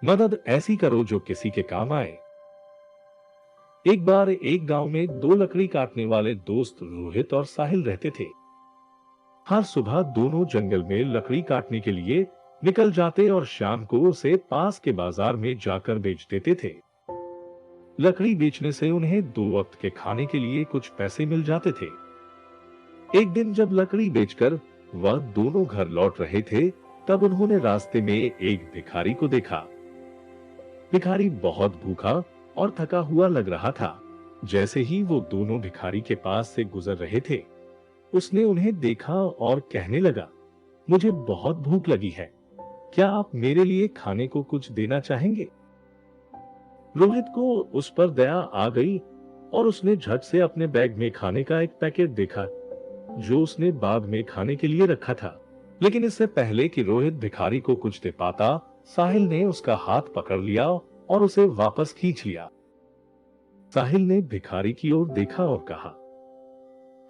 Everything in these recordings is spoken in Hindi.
मदद ऐसी करो जो किसी के काम आए। एक बार एक गांव में दो लकड़ी काटने वाले दोस्त रोहित और साहिल रहते थे। हर सुबह दोनों जंगल में लकड़ी काटने के लिए निकल जाते और शाम को उसे पास के बाजार में जाकर बेच देते थे। लकड़ी बेचने से उन्हें दो वक्त के खाने के लिए कुछ पैसे मिल जाते थे। एक दिन जब लकड़ी बेचकर वह दोनों घर लौट रहे थे, तब उन्होंने रास्ते में एक भिखारी को देखा। भिखारी बहुत भूखा और थका हुआ लग रहा था। जैसे ही वो दोनों भिखारी के पास से गुजर रहे थे, उसने उन्हें देखा और कहने लगा, मुझे बहुत भूख लगी है, क्या आप मेरे लिए खाने को कुछ देना चाहेंगे? रोहित को उस पर दया आ गई और उसने झट से अपने बैग में खाने का एक पैकेट देखा जो उसने बाद में खाने के लिए रखा था। लेकिन इससे पहले कि रोहित भिखारी को कुछ दे पाता, साहिल ने उसका हाथ पकड़ लिया और उसे वापस खींच लिया। साहिल ने भिखारी की ओर देखा और कहा,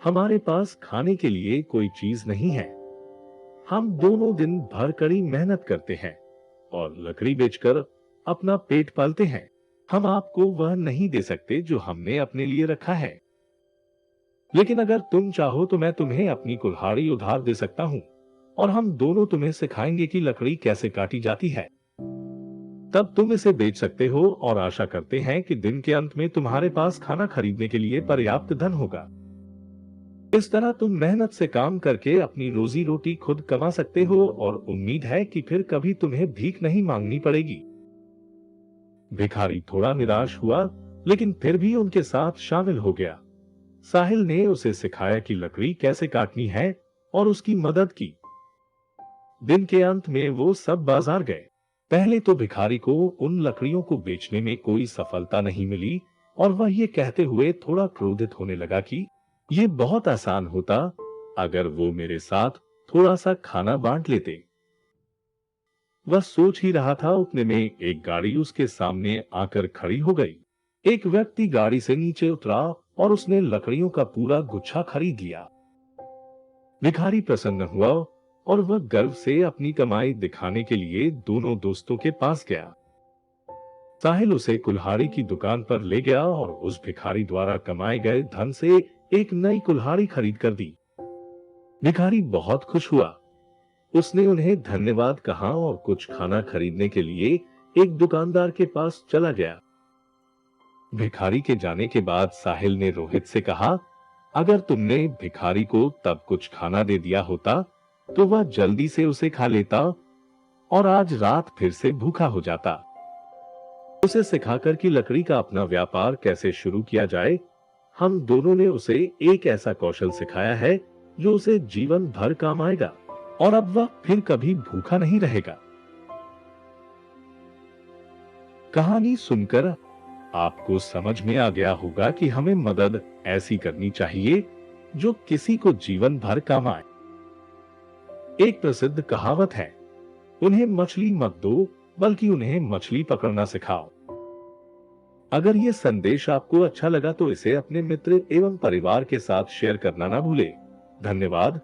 हमारे पास खाने के लिए कोई चीज नहीं है। हम दोनों दिन भर कड़ी मेहनत करते हैं और लकड़ी बेचकर अपना पेट पालते हैं। हम आपको वह नहीं दे सकते जो हमने अपने लिए रखा है। लेकिन अगर तुम चाहो तो मैं तुम्हें अपनी कुल्हाड़ी उधार दे सकता हूँ और हम दोनों तुम्हें सिखाएंगे कि लकड़ी कैसे काटी जाती है। तब तुम इसे बेच सकते हो और आशा करते हैं कि दिन के अंत में तुम्हारे पास खाना खरीदने के लिए पर्याप्त धन होगा। इस तरह तुम मेहनत से काम करके अपनी रोजी रोटी खुद कमा सकते हो और उम्मीद है कि फिर कभी तुम्हें भीख नहीं मांगनी पड़ेगी। भिखारी थोड़ा निराश हुआ, लेकिन फिर भी उनके साथ शामिल हो गया। साहिल ने उसे सिखाया कि लकड़ी कैसे काटनी है और उसकी मदद की। दिन के अंत में वो सब बाजार गए। पहले तो भिखारी को उन लकड़ियों को बेचने में कोई सफलता नहीं मिली और वह ये कहते हुए थोड़ा क्रोधित होने लगा कि ये बहुत आसान होता अगर वो मेरे साथ थोड़ा सा खाना बांट लेते। वह सोच ही रहा था, उतने में एक गाड़ी उसके सामने आकर खड़ी हो गई। एक व्यक्ति गाड़ी से नीचे उतरा और उसने लकड़ियों का पूरा गुच्छा खरीद लिया। भिखारी प्रसन्न हुआ और वह गर्व से अपनी कमाई दिखाने के लिए दोनों दोस्तों के पास गया। साहिल उसे कुल्हाड़ी की दुकान पर ले गया और उस भिखारी द्वारा कमाए गए धन से एक नई कुल्हाड़ी खरीद कर दी। भिखारी बहुत खुश हुआ। उसने उन्हें धन्यवाद कहा और कुछ खाना खरीदने के लिए एक दुकानदार के पास चला गया। भिखारी के जाने के बाद साहिल ने रोहित से कहा, अगर तुमने भिखारी को तब कुछ खाना दे दिया होता तो वह जल्दी से उसे खा लेता और आज रात फिर से भूखा हो जाता। उसे सिखाकर कि लकड़ी का अपना व्यापार कैसे शुरू किया जाए, हम दोनों ने उसे एक ऐसा कौशल सिखाया है जो उसे जीवन भर काम आएगा और अब वह फिर कभी भूखा नहीं रहेगा। कहानी सुनकर आपको समझ में आ गया होगा कि हमें मदद ऐसी करनी चाहिए जो किसी को जीवन भर काम आए। एक प्रसिद्ध कहावत है, उन्हें मछली मत दो बल्कि उन्हें मछली पकड़ना सिखाओ। अगर ये संदेश आपको अच्छा लगा तो इसे अपने मित्र एवं परिवार के साथ शेयर करना ना भूले। धन्यवाद।